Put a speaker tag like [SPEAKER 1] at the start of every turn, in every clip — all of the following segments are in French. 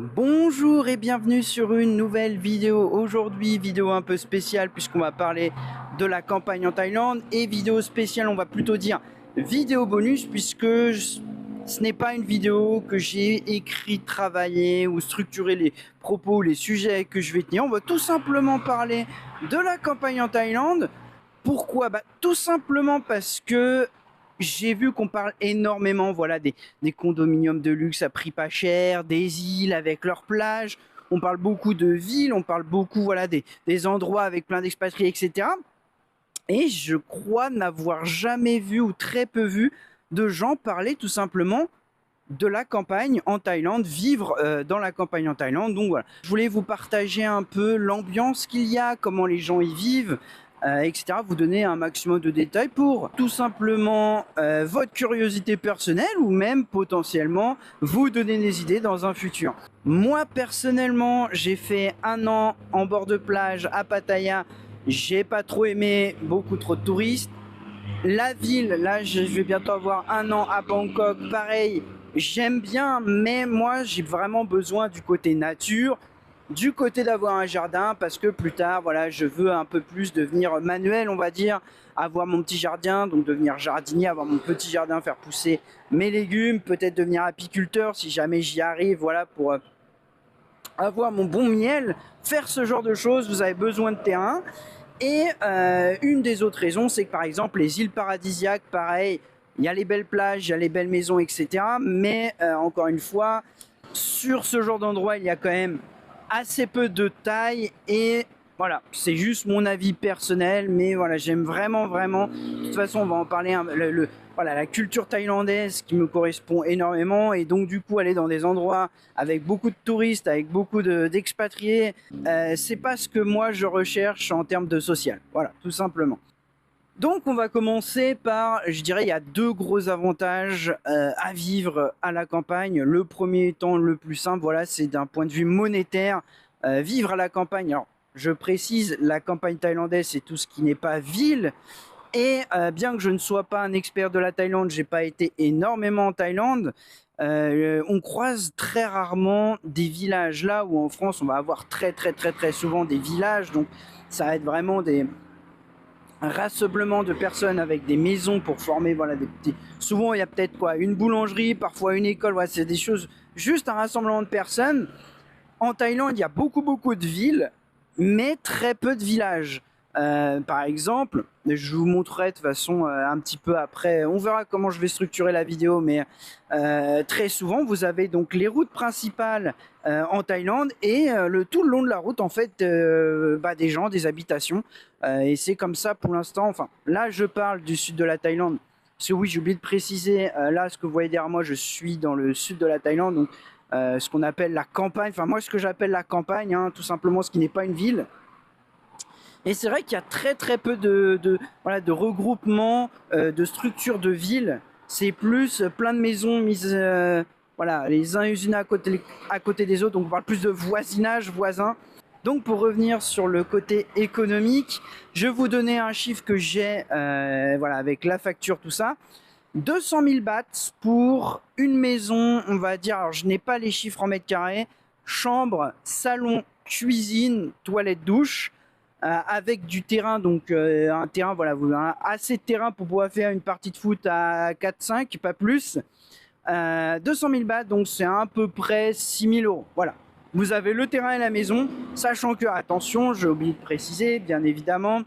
[SPEAKER 1] Bonjour et bienvenue sur une nouvelle vidéo. Aujourd'hui, vidéo un peu spéciale puisqu'on va parler de la campagne en Thaïlande, et vidéo spéciale, on va plutôt dire vidéo bonus, puisque ce n'est pas une vidéo que j'ai écrit, travaillé ou structuré les propos, les sujets que je vais tenir. On va tout simplement parler de la campagne en Thaïlande. Pourquoi? Tout simplement parce que j'ai vu qu'on parle énormément, voilà, des condominiums de luxe à prix pas cher, des îles avec leurs plages. On parle beaucoup de villes, on parle beaucoup, voilà, des endroits avec plein d'expatriés, etc. Et je crois n'avoir jamais vu ou très peu vu de gens parler tout simplement de la campagne en Thaïlande, vivre dans la campagne en Thaïlande. Donc voilà, je voulais vous partager un peu l'ambiance qu'il y a, comment les gens y vivent, etc. Vous donner un maximum de détails pour tout simplement votre curiosité personnelle, ou même potentiellement vous donner des idées dans un futur. Moi personnellement, j'ai fait un an en bord de plage à Pattaya. J'ai pas trop aimé, beaucoup trop de touristes. La ville, là, je vais bientôt avoir un an à Bangkok. Pareil, j'aime bien, mais moi, j'ai vraiment besoin du côté nature, du côté d'avoir un jardin, parce que plus tard, voilà, je veux un peu plus devenir manuel, on va dire, avoir mon petit jardin, donc devenir jardinier, avoir mon petit jardin, faire pousser mes légumes, peut-être devenir apiculteur si jamais j'y arrive, voilà, pour avoir mon bon miel, faire ce genre de choses. Vous avez besoin de terrain. Et une des autres raisons, c'est que par exemple, les îles paradisiaques, pareil, il y a les belles plages, il y a les belles maisons, etc. Mais encore une fois, sur ce genre d'endroit, il y a quand même assez peu de taille. Et voilà, c'est juste mon avis personnel, mais voilà, j'aime vraiment, vraiment. De toute façon, on va en parler. Voilà, la culture thaïlandaise qui me correspond énormément, et donc du coup aller dans des endroits avec beaucoup de touristes, avec beaucoup d'expatriés, c'est pas ce que moi je recherche en termes de social. Voilà, tout simplement. Donc on va commencer par, je dirais, il y a deux gros avantages à vivre à la campagne. Le premier étant le plus simple, voilà, c'est d'un point de vue monétaire. Vivre à la campagne, alors je précise, la campagne thaïlandaise, c'est tout ce qui n'est pas ville. Et bien que je ne sois pas un expert de la Thaïlande, j'ai pas été énormément en Thaïlande. On croise très rarement des villages, là où en France on va avoir très très très très souvent des villages. Donc ça va être vraiment un rassemblement de personnes avec des maisons pour former, voilà, des petits. Souvent il y a peut-être quoi, une boulangerie, parfois une école. Voilà, c'est des choses, juste un rassemblement de personnes. En Thaïlande, il y a beaucoup de villes, mais très peu de villages. Par exemple, je vous montrerai de toute façon un petit peu après. On verra comment je vais structurer la vidéo, mais très souvent, vous avez donc les routes principales en Thaïlande, et tout le long de la route, en fait, des gens, des habitations. Et c'est comme ça pour l'instant. Enfin, là, je parle du sud de la Thaïlande. Parce que oui, j'ai oublié de préciser, là, ce que vous voyez derrière moi, je suis dans le sud de la Thaïlande, donc ce qu'on appelle la campagne, enfin moi ce que j'appelle la campagne, hein, tout simplement ce qui n'est pas une ville. Et c'est vrai qu'il y a très peu voilà, de regroupements, de structures de villes. C'est plus plein de maisons mises voilà, les uns unes à côté des autres, donc on parle plus de voisinage, voisins. Donc pour revenir sur le côté économique, je vais vous donner un chiffre que j'ai, voilà, avec la facture, tout ça. 200 000 bahts pour une maison, on va dire, alors je n'ai pas les chiffres en mètres carrés, chambre, salon, cuisine, toilette, douche, avec du terrain, donc un terrain, voilà, assez de terrain pour pouvoir faire une partie de foot à 4-5, pas plus. 200 000 bahts, donc c'est à peu près 6 000 euros. Voilà. Vous avez le terrain et la maison, sachant que, attention, j'ai oublié de préciser, bien évidemment,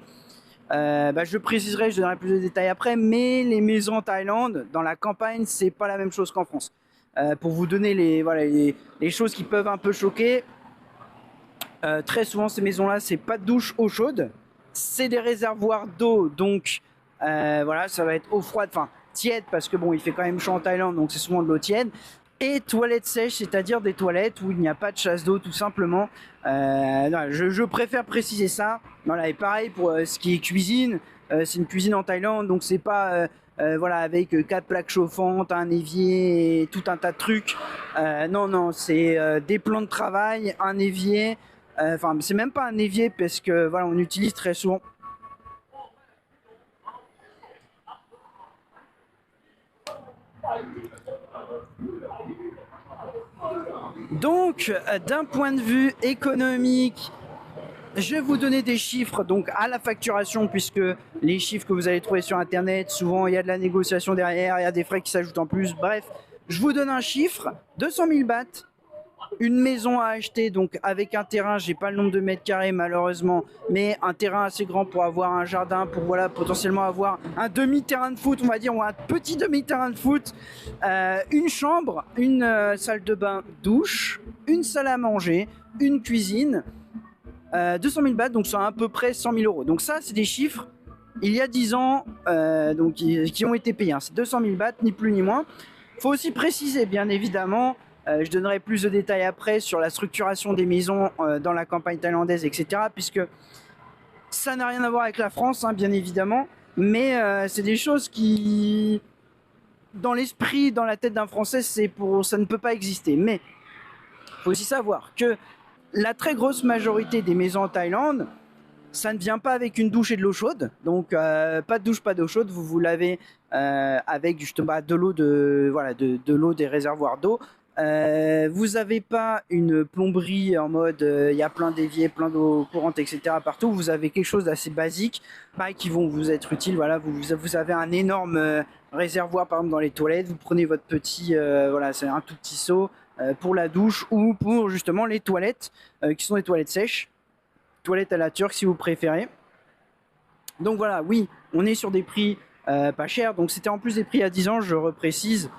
[SPEAKER 1] je préciserai, je donnerai plus de détails après, mais les maisons en Thaïlande, dans la campagne, c'est pas la même chose qu'en France. Pour vous donner voilà, les choses qui peuvent un peu choquer, très souvent ces maisons-là, c'est pas de douche eau chaude, c'est des réservoirs d'eau, donc voilà, ça va être eau froide, enfin tiède, parce que bon, il fait quand même chaud en Thaïlande, donc c'est souvent de l'eau tiède. Et toilettes sèches, c'est-à-dire des toilettes où il n'y a pas de chasse d'eau, tout simplement. Je préfère préciser ça. Voilà, et pareil pour ce qui est cuisine, c'est une cuisine en Thaïlande, donc c'est pas voilà, avec quatre plaques chauffantes, un évier et tout un tas de trucs. Non, c'est des plans de travail, un évier. Enfin, c'est même pas un évier, parce que voilà, on utilise très souvent. Donc, d'un point de vue économique, je vais vous donner des chiffres donc à la facturation, puisque les chiffres que vous allez trouver sur internet, souvent il y a de la négociation derrière, il y a des frais qui s'ajoutent en plus. Bref, je vous donne un chiffre, 200 000 bahts, une maison à acheter, donc avec un terrain, j'ai pas le nombre de mètres carrés malheureusement, mais un terrain assez grand pour avoir un jardin, pour voilà potentiellement avoir un demi-terrain de foot, on va dire, ou un petit demi-terrain de foot, une chambre, une salle de bain, douche, une salle à manger, une cuisine. 200 000 bahts, donc c'est à peu près 100 000 euros. Donc ça, c'est des chiffres il y a 10 ans donc, qui ont été payés. Hein. C'est 200 000 bahts, ni plus ni moins. Il faut aussi préciser, bien évidemment, je donnerai plus de détails après sur la structuration des maisons dans la campagne thaïlandaise, etc. Puisque ça n'a rien à voir avec la France, hein, bien évidemment. Mais c'est des choses qui, dans l'esprit, dans la tête d'un Français, ça ne peut pas exister. Mais il faut aussi savoir que la très grosse majorité des maisons en Thaïlande, ça ne vient pas avec une douche et de l'eau chaude. Donc pas de douche, pas d'eau chaude. Vous l'avez avec justement de l'eau de l'eau des réservoirs d'eau. Vous n'avez pas une plomberie en mode il y a plein d'éviers, plein d'eau courante, etc. partout. Vous avez quelque chose d'assez basique, qui vont vous être utiles. Voilà, vous avez un énorme réservoir par exemple dans les toilettes. Vous prenez votre petit, voilà, c'est un tout petit seau. Pour la douche ou pour justement les toilettes qui sont des toilettes sèches, toilettes à la turque si vous préférez. Donc voilà, oui, on est sur des prix pas chers, donc c'était en plus des prix à 10 ans, je reprécise,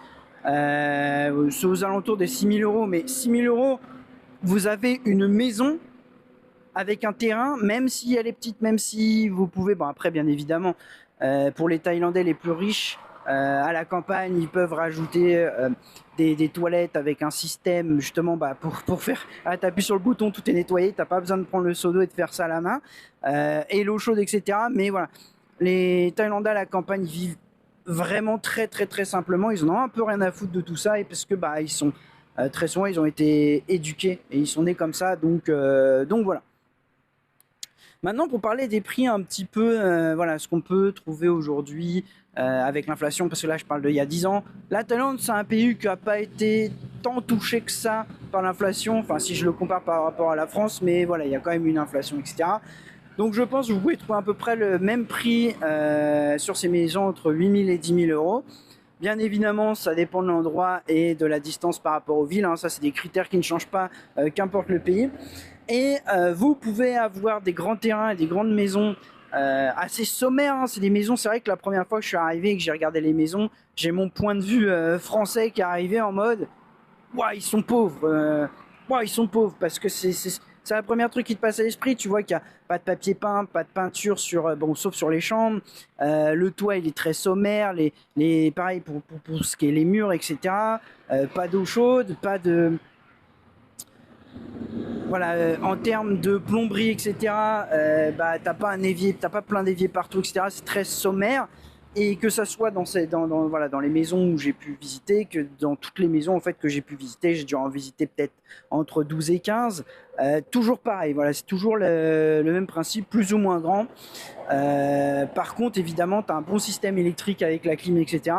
[SPEAKER 1] c'est aux alentours des 6 000 euros, mais 6 000 euros, vous avez une maison avec un terrain, même si elle est petite, même si vous pouvez, bon après bien évidemment, pour les Thaïlandais les plus riches, à la campagne, ils peuvent rajouter des toilettes avec un système justement pour faire. Ah, t'appuies sur le bouton, tout est nettoyé, t'as pas besoin de prendre le seau d'eau et de faire ça à la main, et l'eau chaude, etc. Mais voilà, les Thaïlandais à la campagne vivent vraiment très très très simplement. Ils en ont un peu rien à foutre de tout ça, et parce que ils sont très souvent ils ont été éduqués et ils sont nés comme ça, donc voilà. Maintenant, pour parler des prix un petit peu, voilà, ce qu'on peut trouver aujourd'hui avec l'inflation, parce que là, je parle d'il y a 10 ans. La Thaïlande, c'est un pays qui n'a pas été tant touché que ça par l'inflation, enfin, si je le compare par rapport à la France, mais voilà, il y a quand même une inflation, etc. Donc, je pense que vous pouvez trouver à peu près le même prix sur ces maisons, entre 8 000 et 10 000 euros. Bien évidemment, ça dépend de l'endroit et de la distance par rapport aux villes. Hein. Ça, c'est des critères qui ne changent pas, qu'importe le pays. Et vous pouvez avoir des grands terrains et des grandes maisons assez sommaires. Hein. C'est des maisons, c'est vrai que la première fois que je suis arrivé et que j'ai regardé les maisons, j'ai mon point de vue français qui est arrivé en mode « Ouah, ils sont pauvres ouah, ils sont pauvres !» Parce que c'est la première truc qui te passe à l'esprit. Tu vois qu'il n'y a pas de papier peint, pas de peinture, sauf sur les chambres. Le toit, il est très sommaire. Pareil pour ce qui est les murs, etc. Pas d'eau chaude, pas de... Voilà, en termes de plomberie, etc., t'as pas un évier, t'as pas plein d'éviers partout, etc. C'est très sommaire. Et que ça soit dans les maisons où j'ai pu visiter, que dans toutes les maisons en fait que j'ai pu visiter, j'ai dû en visiter peut-être entre 12 et 15. Toujours pareil, voilà, c'est toujours le même principe, plus ou moins grand. Par contre, évidemment, tu as un bon système électrique avec la clim, etc.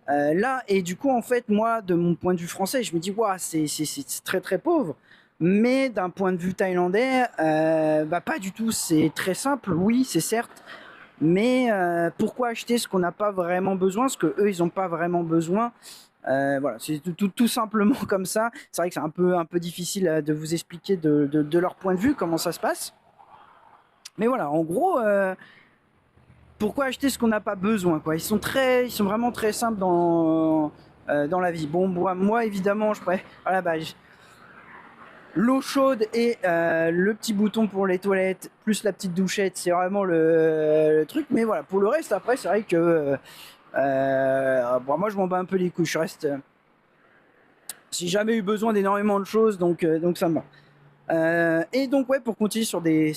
[SPEAKER 1] Là, et du coup, en fait, moi, de mon point de vue français, je me dis, waouh, c'est très très pauvre. Mais d'un point de vue thaïlandais, pas du tout. C'est très simple, oui, c'est certes. Mais pourquoi acheter ce qu'on n'a pas vraiment besoin, ce que eux ils n'ont pas vraiment besoin. Voilà, c'est tout simplement comme ça. C'est vrai que c'est un peu difficile de vous expliquer de leur point de vue comment ça se passe. Mais voilà, en gros, pourquoi acheter ce qu'on n'a pas besoin, quoi. Ils sont vraiment très simples dans la vie. Bon, moi évidemment, je pourrais, voilà, l'eau chaude et le petit bouton pour les toilettes, plus la petite douchette, c'est vraiment le truc. Mais voilà, pour le reste, après, c'est vrai que moi, je m'en bats un peu les couilles. Je reste... j'ai jamais eu besoin d'énormément de choses, donc ça me va. Et donc, ouais, pour continuer sur des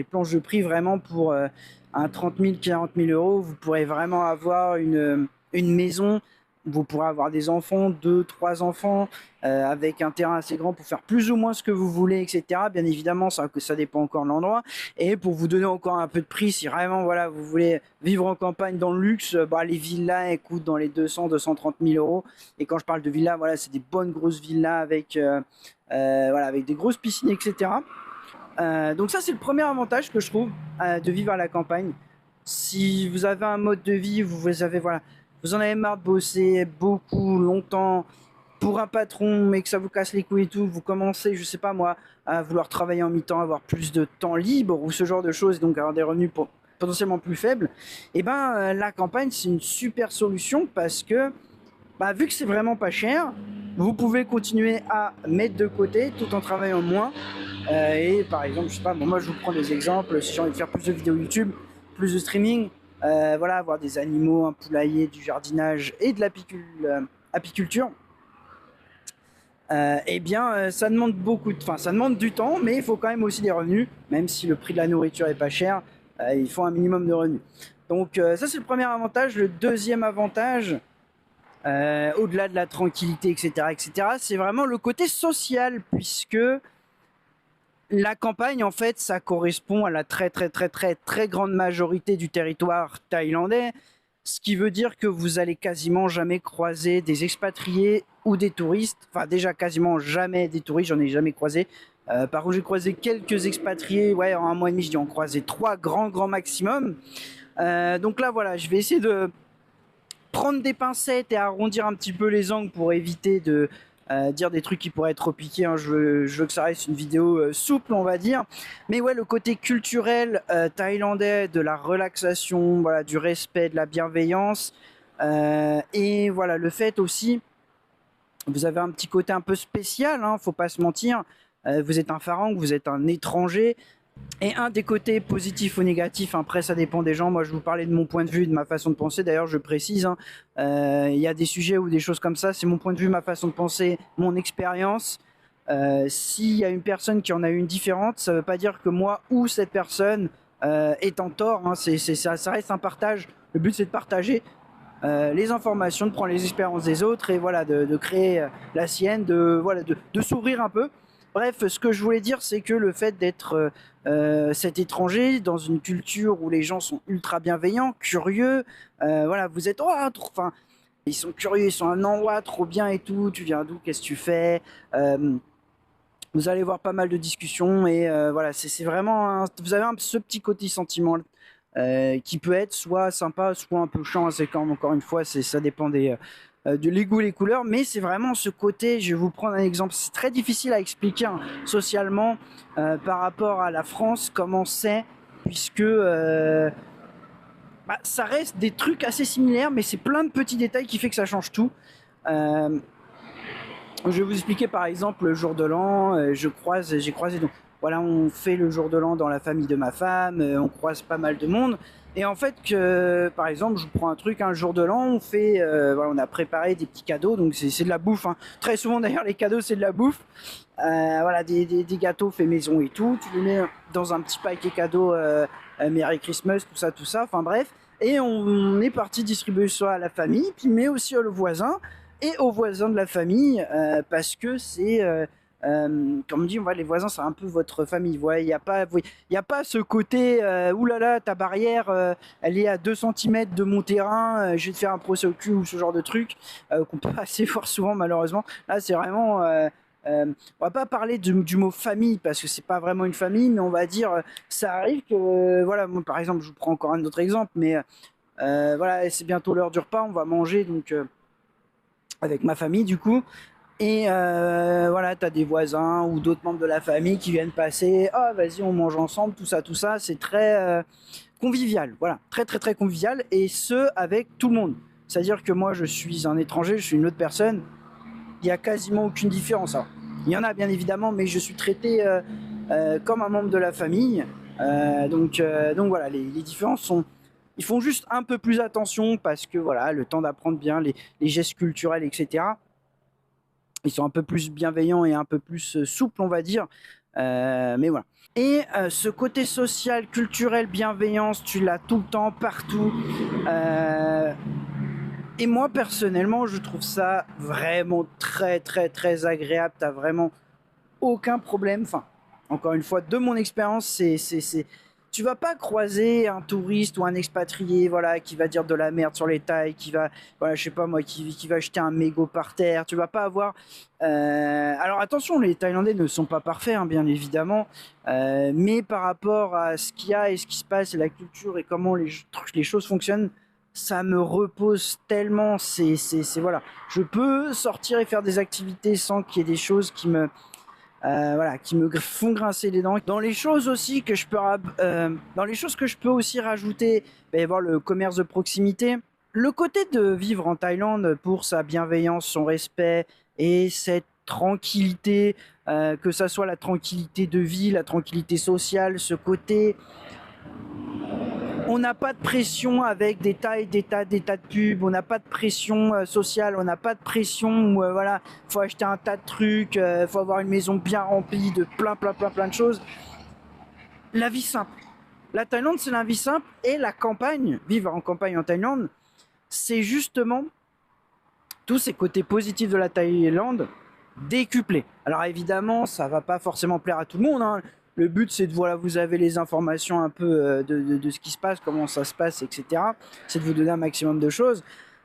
[SPEAKER 1] planches de prix, vraiment pour un 30 000, 40 000 euros, vous pourrez vraiment avoir une maison vous pourrez avoir des enfants, 2, 3 enfants, avec un terrain assez grand pour faire plus ou moins ce que vous voulez, etc. Bien évidemment, ça dépend encore de l'endroit. Et pour vous donner encore un peu de prix, si vraiment voilà, vous voulez vivre en campagne dans le luxe, les villas elles coûtent dans les 200-230 000 euros. Et quand je parle de villas, voilà, c'est des bonnes grosses villas avec, voilà, avec des grosses piscines, etc. Donc ça, c'est le premier avantage que je trouve de vivre à la campagne. Si vous avez un mode de vie, vous avez, voilà, vous en avez marre de bosser beaucoup, longtemps, pour un patron, mais que ça vous casse les couilles et tout, vous commencez, je sais pas moi, à vouloir travailler en mi-temps, avoir plus de temps libre, ou ce genre de choses, donc avoir des revenus potentiellement plus faibles, et ben la campagne, c'est une super solution, parce que, vu que c'est vraiment pas cher, vous pouvez continuer à mettre de côté, tout en travaillant moins, et par exemple, je sais pas, moi je vous prends des exemples, si j'ai envie de faire plus de vidéos YouTube, plus de streaming, voilà, avoir des animaux, un poulailler, du jardinage et de l'apiculture, eh bien, ça demande ça demande du temps, mais il faut quand même aussi des revenus, même si le prix de la nourriture est pas cher, il faut un minimum de revenus. Donc ça c'est le premier avantage. Le deuxième avantage, au-delà de la tranquillité, etc., c'est vraiment le côté social, puisque la campagne, en fait, ça correspond à la très grande majorité du territoire thaïlandais, ce qui veut dire que vous allez quasiment jamais croiser des expatriés ou des touristes. Enfin, déjà quasiment jamais des touristes, j'en ai jamais croisé. Par contre, j'ai croisé quelques expatriés, ouais, en un mois et demi, j'ai en croisé 3 grands maximum. Donc là, voilà, je vais essayer de prendre des pincettes et arrondir un petit peu les angles pour éviter de dire des trucs qui pourraient être trop piqués, hein. Je veux que ça reste une vidéo souple, on va dire. Mais ouais, le côté culturel thaïlandais, de la relaxation, voilà, du respect, de la bienveillance, et voilà, le fait aussi, vous avez un petit côté un peu spécial, hein, faut pas se mentir. Vous êtes un Farang, vous êtes un étranger. Et un des côtés positifs ou négatifs, après ça dépend des gens, moi je vous parlais de mon point de vue, de ma façon de penser, d'ailleurs je précise, hein, y a des sujets ou des choses comme ça, c'est mon point de vue, ma façon de penser, mon expérience. S'il y a une personne qui en a une différente, ça veut pas dire que moi ou cette personne est en tort, hein, ça reste un partage, le but c'est de partager les informations, de prendre les expériences des autres et voilà, de créer la sienne, voilà, de s'ouvrir un peu. Bref, ce que je voulais dire, c'est que le fait d'être cet étranger dans une culture où les gens sont ultra bienveillants, curieux, voilà, vous êtes, enfin, ils sont curieux, ils sont un endroit trop bien et tout, tu viens d'où, qu'est-ce que tu fais, vous allez voir pas mal de discussions et voilà, c'est vraiment, vous avez ce petit côté sentiment qui peut être soit sympa, soit un peu chiant, c'est quand encore une fois, ça dépend de les goûts, les couleurs, mais c'est vraiment ce côté, je vais vous prendre un exemple, c'est très difficile à expliquer hein, socialement par rapport à la France, comment c'est, puisque ça reste des trucs assez similaires, mais c'est plein de petits détails qui fait que ça change tout. Je vais vous expliquer par exemple le jour de l'an, j'ai croisé, donc voilà, on fait le jour de l'an dans la famille de ma femme, on croise pas mal de monde. Et en fait, par exemple, je vous prends un truc, un jour de l'an, on fait, voilà, on a préparé des petits cadeaux, donc c'est de la bouffe. Hein. Très souvent d'ailleurs, les cadeaux c'est de la bouffe. Voilà, des gâteaux faits maison et tout. Tu les mets dans un petit paquet cadeau, Merry Christmas, tout ça. Enfin bref, et on est parti distribuer ça à la famille, puis mais aussi aux voisins et aux voisins de la famille, parce que c'est comme dit, les voisins, c'est un peu votre famille. Il n'y a pas ce côté, oulala, ta barrière, elle est à 2 cm de mon terrain, je vais te faire un procès au cul ou ce genre de truc, qu'on peut assez voir souvent malheureusement. Là, c'est vraiment... on va pas parler du mot famille parce que c'est pas vraiment une famille, mais on va dire, ça arrive que, voilà, moi par exemple, je vous prends encore un autre exemple, mais voilà, c'est bientôt l'heure du repas, on va manger donc avec ma famille du coup. Et voilà, tu as des voisins ou d'autres membres de la famille qui viennent passer. Ah, vas-y, on mange ensemble, tout ça. C'est très convivial. Voilà, très convivial. Et ce, avec tout le monde. C'est-à-dire que moi, je suis un étranger, je suis une autre personne. Il n'y a quasiment aucune différence. Alors, il y en a bien évidemment, mais je suis traité comme un membre de la famille. Donc voilà, les différences sont... Ils font juste un peu plus attention parce que voilà, le temps d'apprendre bien les gestes culturels, etc. Ils sont un peu plus bienveillants et un peu plus souples, on va dire. Mais voilà. Et ce côté social, culturel, bienveillance, tu l'as tout le temps, partout. Et moi, personnellement, je trouve ça vraiment très agréable. T'as vraiment aucun problème. Enfin, encore une fois, de mon expérience, tu vas pas croiser un touriste ou un expatrié, voilà, qui va dire de la merde sur les tailles, qui va, voilà, je sais pas moi, qui va jeter un mégot par terre. Tu vas pas avoir. Alors attention, les Thaïlandais ne sont pas parfaits, hein, bien évidemment, mais par rapport à ce qu'il y a et ce qui se passe et la culture et comment les choses fonctionnent, ça me repose tellement. Voilà, je peux sortir et faire des activités sans qu'il y ait des choses voilà, qui me font grincer les dents. Dans les choses aussi que je peux, dans les choses que je peux aussi rajouter, il va y avoir le commerce de proximité. Le côté de vivre en Thaïlande pour sa bienveillance, son respect et cette tranquillité, que ça soit la tranquillité de vie, la tranquillité sociale, ce côté on n'a pas de pression avec des tas de pubs, on n'a pas de pression sociale, on n'a pas de pression où voilà, faut acheter un tas de trucs, faut avoir une maison bien remplie de plein de choses. La vie simple. La Thaïlande, c'est la vie simple et la campagne, vivre en campagne en Thaïlande, c'est justement tous ces côtés positifs de la Thaïlande décuplés. Alors évidemment, ça va pas forcément plaire à tout le monde, hein. Le but, c'est de, voilà, vous avez les informations un peu de ce qui se passe, comment ça se passe, etc. C'est de vous donner un maximum de choses.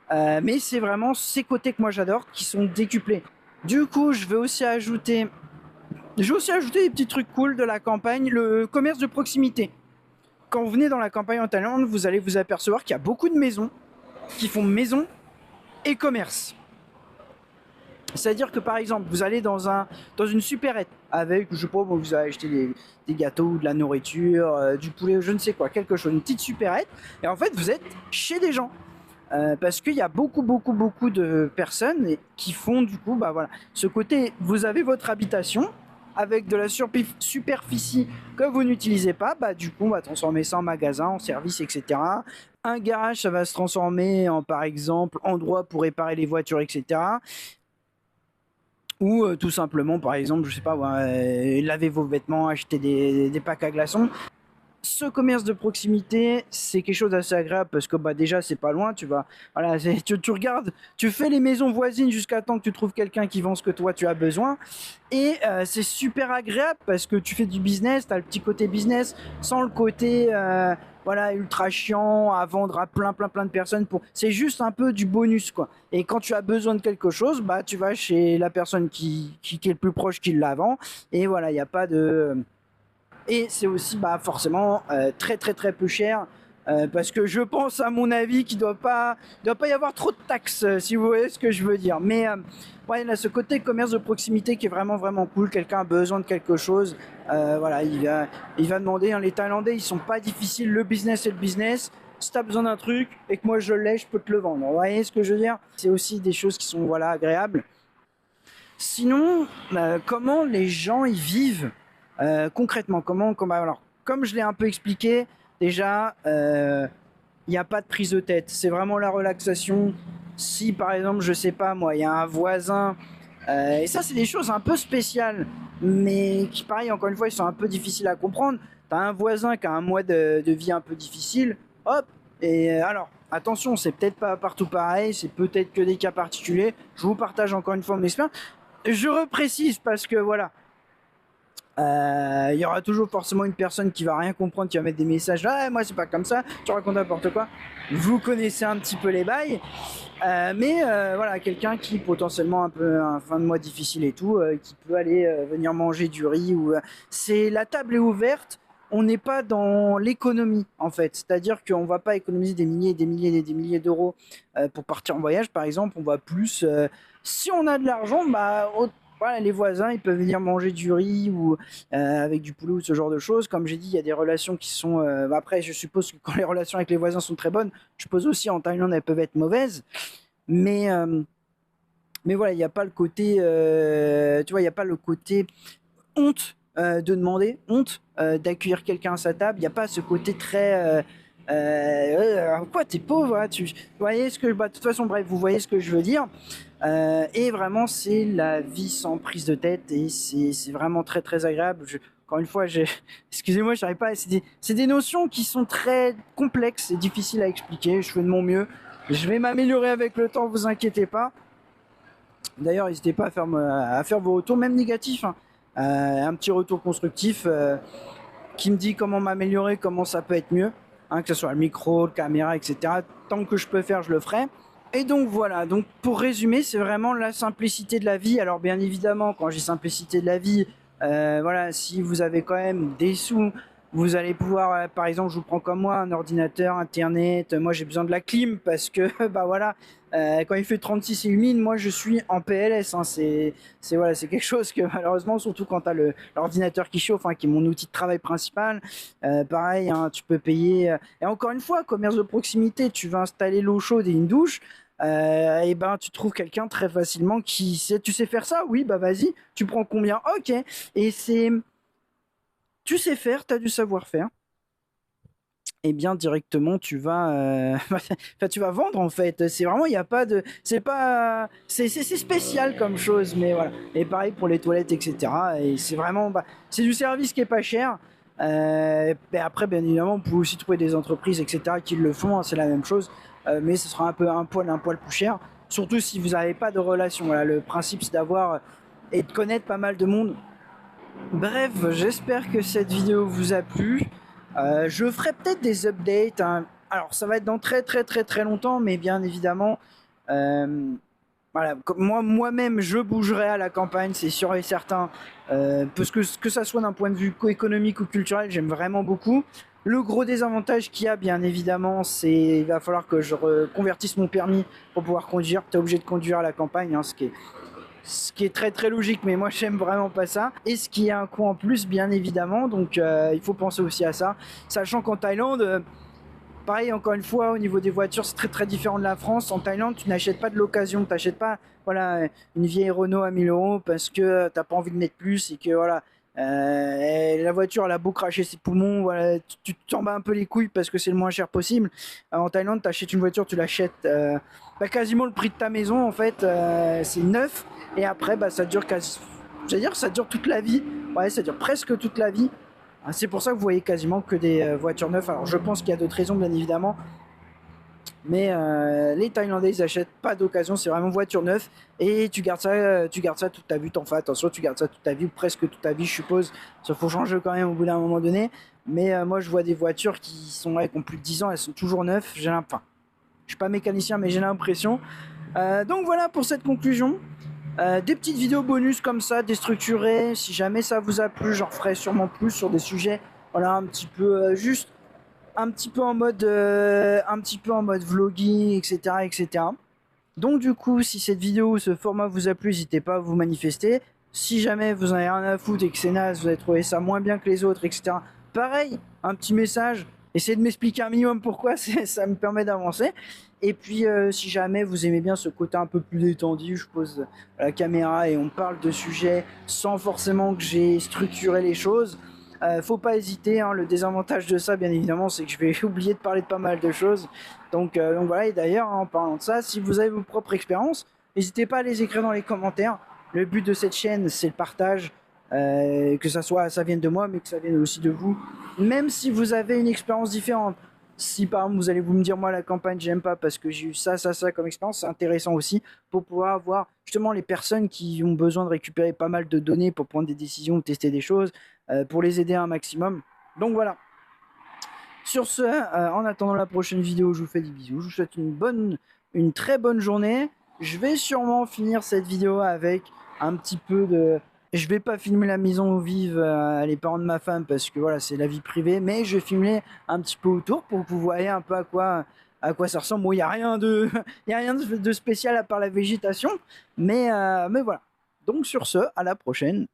[SPEAKER 1] Mais c'est vraiment ces côtés que moi j'adore qui sont décuplés. Du coup, je vais aussi ajouter des petits trucs cool de la campagne, le commerce de proximité. Quand vous venez dans la campagne en Thaïlande, vous allez vous apercevoir qu'il y a beaucoup de maisons qui font maison et commerce. C'est-à-dire que par exemple, vous allez dans une supérette avec, je sais pas, vous allez acheter des gâteaux, de la nourriture, du poulet, je ne sais quoi, quelque chose, une petite supérette, et en fait vous êtes chez des gens. Parce qu'il y a beaucoup de personnes qui font du coup, bah voilà, ce côté, vous avez votre habitation avec de la superficie que vous n'utilisez pas, bah du coup on va transformer ça en magasin, en service, etc. Un garage, ça va se transformer en, par exemple, endroit pour réparer les voitures, etc. Ou tout simplement, par exemple, je sais pas, laver vos vêtements, acheter des packs à glaçons. Ce commerce de proximité, c'est quelque chose d'assez agréable parce que bah déjà c'est pas loin, voilà, tu regardes, tu fais les maisons voisines jusqu'à temps que tu trouves quelqu'un qui vend ce que toi tu as besoin, et c'est super agréable parce que tu fais du business, tu as le petit côté business sans le côté voilà, ultra chiant à vendre à plein de personnes, c'est juste un peu du bonus quoi. Et quand tu as besoin de quelque chose, bah tu vas chez la personne qui est le plus proche qui la vend, et voilà, il n'y a pas de... Et c'est aussi bah, forcément très peu cher, parce que je pense, à mon avis, qu'il doit pas y avoir trop de taxes, si vous voyez ce que je veux dire. Mais ouais, là, ce côté commerce de proximité qui est vraiment cool. Quelqu'un a besoin de quelque chose, voilà, il va demander, hein. Les Thaïlandais, ils sont pas difficiles, le business c'est le business. Si tu as besoin d'un truc et que moi je l'ai, je peux te le vendre. Vous voyez ce que je veux dire? C'est aussi des choses qui sont voilà, agréables. Sinon, comment les gens y vivent concrètement, alors, comme je l'ai un peu expliqué, déjà, il n'y a pas de prise de tête. C'est vraiment la relaxation. Si par exemple, je sais pas moi, il y a un voisin, et ça c'est des choses un peu spéciales, mais qui pareil, encore une fois, ils sont un peu difficiles à comprendre. T'as un voisin qui a un mois de vie un peu difficile, hop, et alors, attention, c'est peut-être pas partout pareil, c'est peut-être que des cas particuliers. Je vous partage encore une fois mon expérience. Je reprécise parce que voilà, il y aura toujours forcément une personne qui va rien comprendre, qui va mettre des messages là, moi c'est pas comme ça, tu racontes n'importe quoi. Vous connaissez un petit peu les bails, mais voilà, quelqu'un qui potentiellement un peu un fin de mois difficile et tout, qui peut aller venir manger du riz, ou c'est, la table est ouverte. On n'est pas dans l'économie en fait, c'est-à-dire qu'on va pas économiser des milliers d'euros pour partir en voyage par exemple. On va plus, si on a de l'argent, bah voilà, les voisins, ils peuvent venir manger du riz ou avec du poulet ou ce genre de choses. Comme j'ai dit, il y a des relations qui sont... après, je suppose que quand les relations avec les voisins sont très bonnes, je suppose aussi en Thaïlande, elles peuvent être mauvaises. Mais voilà, il n'y a pas le côté... tu vois, il n'y a pas le côté honte de demander, honte d'accueillir quelqu'un à sa table. Il n'y a pas ce côté très... quoi, t'es pauvre, hein, vous voyez ce que... Bah, de toute façon, bref, vous voyez ce que je veux dire. Et vraiment, c'est la vie sans prise de tête, et c'est vraiment très agréable. Encore une fois, excusez-moi, je n'arrive pas. C'est des notions qui sont très complexes et difficiles à expliquer. Je fais de mon mieux. Je vais m'améliorer avec le temps, vous inquiétez pas. D'ailleurs, n'hésitez pas à faire vos retours, même négatifs, hein. Un petit retour constructif qui me dit comment m'améliorer, comment ça peut être mieux, hein, que ce soit le micro, le caméra, etc. Tant que je peux faire, je le ferai. Et donc voilà, donc pour résumer, c'est vraiment la simplicité de la vie. Alors bien évidemment, quand j'ai simplicité de la vie, voilà, si vous avez quand même des sous, vous allez pouvoir, par exemple, je vous prends comme moi, un ordinateur, internet, moi j'ai besoin de la clim parce que, bah voilà, quand il fait 36 et humide, moi je suis en PLS, hein, voilà, c'est quelque chose que malheureusement, surtout quand tu as l'ordinateur qui chauffe, hein, qui est mon outil de travail principal, pareil, hein, tu peux payer, et encore une fois, commerce de proximité, tu vas installer l'eau chaude et une douche, et ben tu trouves quelqu'un très facilement qui sait, tu sais faire ça? Oui, bah vas-y, tu prends combien? Ok, et tu sais faire, tu as du savoir-faire, et bien directement tu vas, enfin, tu vas vendre en fait. C'est vraiment, il n'y a pas de, c'est pas, c'est spécial comme chose, mais voilà. Et pareil pour les toilettes, etc. Et c'est vraiment, bah, c'est du service qui est pas cher. Et après, bien évidemment, vous pouvez aussi trouver des entreprises, etc. qui le font, hein, c'est la même chose, mais ce sera un poil plus cher. Surtout si vous n'avez pas de relation. Voilà, le principe c'est d'avoir et de connaître pas mal de monde. Bref, j'espère que cette vidéo vous a plu. Je ferai peut-être des updates, hein. Alors ça va être dans très longtemps, mais bien évidemment, voilà, moi-même je bougerai à la campagne, c'est sûr et certain, parce que ça soit d'un point de vue économique ou culturel, j'aime vraiment beaucoup. Le gros désavantage qu'il y a, bien évidemment, c'est il va falloir que je reconvertisse mon permis pour pouvoir conduire. Tu es obligé de conduire à la campagne, hein, ce qui est très logique, mais moi j'aime vraiment pas ça. Et ce qui est un coût en plus, bien évidemment, donc il faut penser aussi à ça. Sachant qu'en Thaïlande, pareil, encore une fois, au niveau des voitures, c'est très différent de la France. En Thaïlande, tu n'achètes pas de l'occasion, tu n'achètes pas, voilà, une vieille Renault à 1000 euros parce que t'as pas envie de mettre plus et que voilà. La voiture elle a beau cracher ses poumons, voilà, tu t'en bats un peu les couilles parce que c'est le moins cher possible. En Thaïlande, tu achètes une voiture, tu l'achètes bah, quasiment le prix de ta maison en fait, c'est neuf et après bah, ça dure ça dure toute la vie, ouais, ça dure presque toute la vie. C'est pour ça que vous voyez quasiment que des voitures neuves. Alors je pense qu'il y a d'autres raisons bien évidemment, mais les Thaïlandais ils achètent pas d'occasion, c'est vraiment voiture neuve et tu gardes ça toute ta vie. T'en fais attention, tu gardes ça toute ta vie ou presque toute ta vie, je suppose. Ça faut changer quand même au bout d'un moment donné. Mais moi je vois des voitures qui ont plus de 10 ans, elles sont toujours neuves. Enfin, je suis pas mécanicien, mais j'ai l'impression. Donc voilà pour cette conclusion. Des petites vidéos bonus comme ça, déstructurées. Si jamais ça vous a plu, j'en ferai sûrement plus sur des sujets, voilà, un petit peu juste un petit peu en mode vlogging, etc. Donc du coup, si cette vidéo, ce format vous a plu, n'hésitez pas à vous manifester. Si jamais vous en avez rien à foutre et que c'est naze, vous avez trouvé ça moins bien que les autres, etc. Pareil, un petit message. Essayez de m'expliquer un minimum pourquoi, ça me permet d'avancer. Et puis, si jamais vous aimez bien ce côté un peu plus détendu, je pose la caméra et on parle de sujets sans forcément que j'ai structuré les choses. Faut pas hésiter, hein. Le désavantage de ça, bien évidemment, c'est que je vais oublier de parler de pas mal de choses. Donc voilà, et d'ailleurs, hein, en parlant de ça, si vous avez vos propres expériences, n'hésitez pas à les écrire dans les commentaires. Le but de cette chaîne, c'est le partage, que ça vienne de moi, mais que ça vienne aussi de vous. Même si vous avez une expérience différente. Si par exemple vous allez me dire moi la campagne j'aime pas parce que j'ai eu ça comme expérience, c'est intéressant aussi pour pouvoir avoir justement les personnes qui ont besoin de récupérer pas mal de données pour prendre des décisions ou tester des choses, pour les aider un maximum. Donc voilà. Sur ce, en attendant la prochaine vidéo, je vous fais des bisous. Je vous souhaite une très bonne journée. Je vais sûrement finir cette vidéo avec un petit peu de... Je vais pas filmer la maison où vivent les parents de ma femme parce que voilà, c'est la vie privée, mais je vais filmer un petit peu autour pour que vous voyez un peu à quoi ça ressemble. Bon, il n'y a rien y a rien de spécial à part la végétation, mais voilà. Donc sur ce, à la prochaine.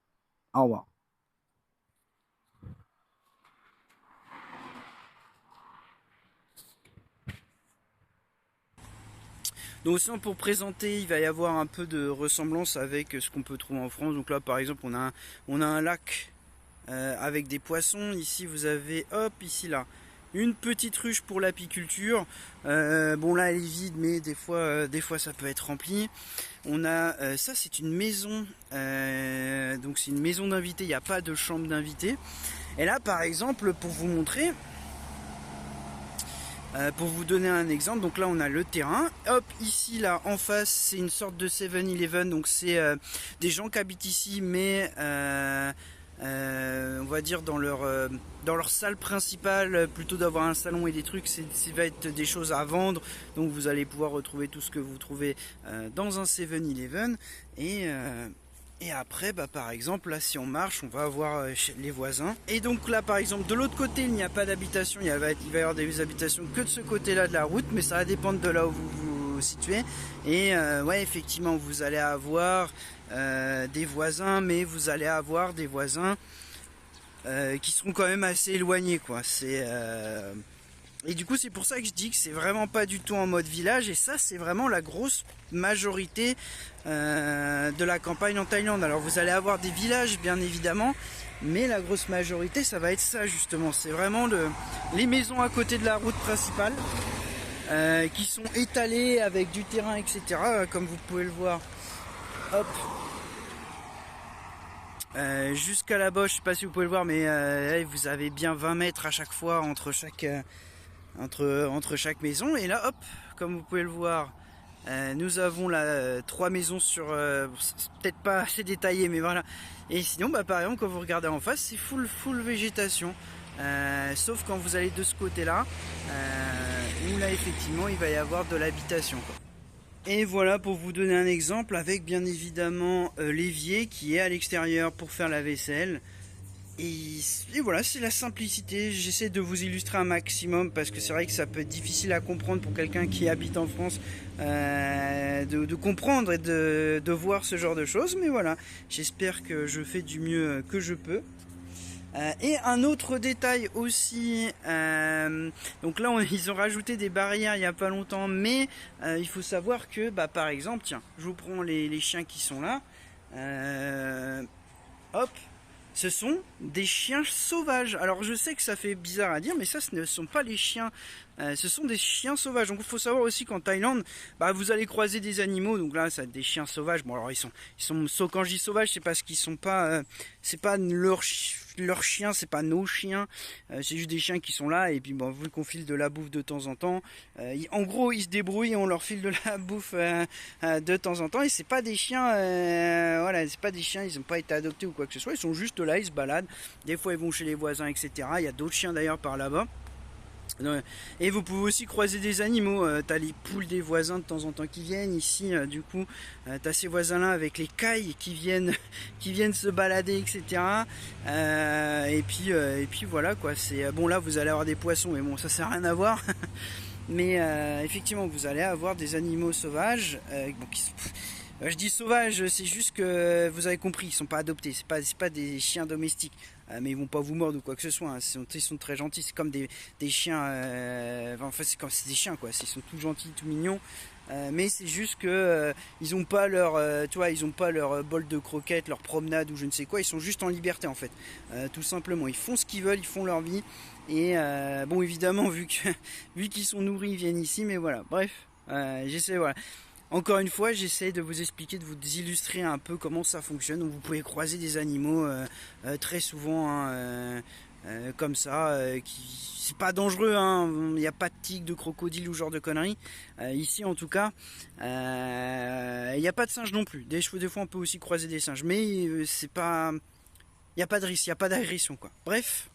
[SPEAKER 1] Au revoir. Donc sinon pour présenter, il va y avoir un peu de ressemblance avec ce qu'on peut trouver en France. Donc là par exemple on a un lac avec des poissons. Ici vous avez, hop, ici là, une petite ruche pour l'apiculture. Bon là elle est vide mais des fois ça peut être rempli. On a ça, c'est une maison, donc c'est une maison d'invités, il n'y a pas de chambre d'invités. Et là par exemple pour vous montrer, Pour vous donner un exemple, donc là on a le terrain, hop, ici là en face c'est une sorte de 7-Eleven, donc c'est des gens qui habitent ici, mais on va dire dans leur salle principale, plutôt d'avoir un salon et des trucs, ça va être des choses à vendre, donc vous allez pouvoir retrouver tout ce que vous trouvez dans un 7-Eleven, et après, par exemple, là, si on marche, on va avoir les voisins. Et donc là, par exemple, de l'autre côté, il n'y a pas d'habitation. Il va y avoir des habitations que de ce côté-là de la route, mais ça va dépendre de là où vous vous situez. Et ouais, effectivement, vous allez avoir des voisins, mais vous allez avoir des voisins qui seront quand même assez éloignés, quoi. Et du coup, c'est pour ça que je dis que c'est vraiment pas du tout en mode village. Et ça, c'est vraiment la grosse majorité de la campagne en Thaïlande. Alors, vous allez avoir des villages, bien évidemment. Mais la grosse majorité, ça va être ça, justement. C'est vraiment les maisons à côté de la route principale. Qui sont étalées avec du terrain, etc. Comme vous pouvez le voir. Hop. Jusqu'à là-bas, je sais pas si vous pouvez le voir, mais vous avez bien 20 mètres à chaque fois entre chaque maison. Et là, hop, comme vous pouvez le voir, nous avons là 3 maisons sur peut-être pas assez détaillé, mais voilà. Et sinon, par exemple, quand vous regardez en face, c'est full végétation, sauf quand vous allez de ce côté là, où là effectivement il va y avoir de l'habitation, quoi. Et voilà, pour vous donner un exemple, avec bien évidemment l'évier qui est à l'extérieur pour faire la vaisselle. Et voilà, c'est la simplicité. J'essaie de vous illustrer un maximum parce que c'est vrai que ça peut être difficile à comprendre pour quelqu'un qui habite en France, de comprendre et de voir ce genre de choses. Mais voilà, j'espère que je fais du mieux que je peux. Et un autre détail aussi, donc là ils ont rajouté des barrières il n'y a pas longtemps, mais il faut savoir que par exemple, tiens, je vous prends les chiens qui sont là, hop, ce sont des chiens sauvages. Alors je sais que ça fait bizarre à dire, mais ça ce ne sont pas les chiens, ce sont des chiens sauvages. Donc il faut savoir aussi qu'en Thaïlande, vous allez croiser des animaux. Donc là, ça des chiens sauvages. Bon alors ils sont quand je dis sauvages, c'est parce qu'ils sont pas, c'est pas leurs chiens, c'est pas nos chiens. C'est juste des chiens qui sont là. Et puis vu qu'on file de la bouffe de temps en temps, en gros ils se débrouillent, et on leur file de la bouffe de temps en temps. Et c'est pas des chiens, voilà, c'est pas des chiens. Ils n'ont pas été adoptés ou quoi que ce soit. Ils sont juste là, ils se baladent. Des fois ils vont chez les voisins, etc. Il y a d'autres chiens d'ailleurs par là-bas. Et vous pouvez aussi croiser des animaux, t'as les poules des voisins de temps en temps qui viennent ici, du coup t'as ces voisins là avec les cailles qui viennent se balader, etc. Et puis voilà quoi, c'est bon. Là vous allez avoir des poissons, mais bon ça sert à rien à voir. Mais effectivement vous allez avoir des animaux sauvages, je dis sauvages, c'est juste que vous avez compris, ils sont pas adoptés, c'est pas des chiens domestiques, mais ils vont pas vous mordre ou quoi que ce soit, hein. Ils sont très gentils, c'est comme des chiens, enfin c'est des chiens quoi, ils sont tout gentils, tout mignons, mais c'est juste que ils ont pas leur, ils ont pas leur bol de croquettes, leur promenade ou je ne sais quoi, ils sont juste en liberté en fait, tout simplement, ils font ce qu'ils veulent, ils font leur vie, et bon évidemment vu qu'ils sont nourris, ils viennent ici, mais voilà, bref, j'essaie, voilà. Encore une fois, j'essaie de vous expliquer, de vous illustrer un peu comment ça fonctionne. Donc vous pouvez croiser des animaux très souvent, hein, comme ça, c'est pas dangereux, hein. Il n'y a pas de tigre, de crocodile ou genre de conneries. Ici en tout cas, il n'y a pas de singes non plus. Des fois on peut aussi croiser des singes, mais c'est pas, il n'y a pas de risque, il n'y a pas d'agression quoi. Bref.